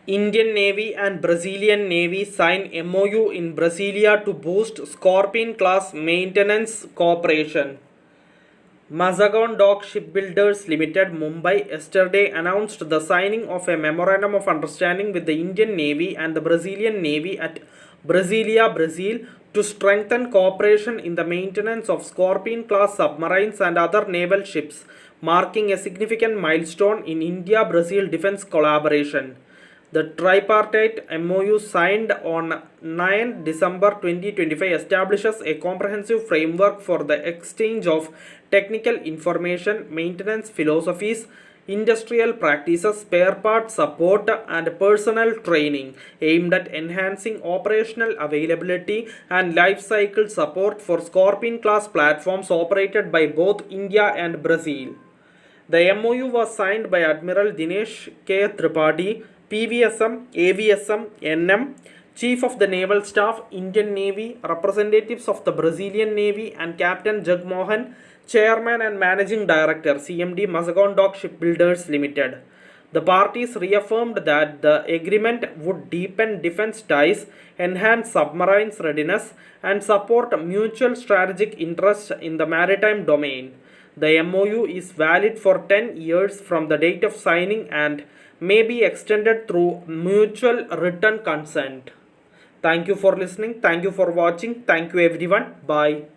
Indian Navy and Brazilian Navy sign MOU in Brasilia to boost Scorpion-class maintenance cooperation. Mazagon Dock Shipbuilders Limited, Mumbai, yesterday announced the signing of a memorandum of understanding with the Indian Navy and the Brazilian Navy at Brasilia, Brazil, to strengthen cooperation in the maintenance of Scorpion-class submarines and other naval ships, marking a significant milestone in India-Brazil defense collaboration. The tripartite MOU signed on 9 December 2025 establishes a comprehensive framework for the exchange of technical information, maintenance philosophies, industrial practices, spare part support, and personnel training aimed at enhancing operational availability and life cycle support for Scorpion class platforms operated by both India and Brazil. The MOU was signed by Admiral Dinesh K. Tripathi, PVSM, AVSM, NM, Chief of the Naval Staff, Indian Navy, representatives of the Brazilian Navy, and Captain Jagmohan, Chairman and Managing Director, CMD Mazagon Dock Shipbuilders Limited. The parties reaffirmed that the agreement would deepen defense ties, enhance submarines readiness, and support mutual strategic interests in the maritime domain. The MOU is valid for 10 years from the date of signing and may be extended through mutual written consent. Thank you for listening. Thank you for watching. Thank you everyone. Bye.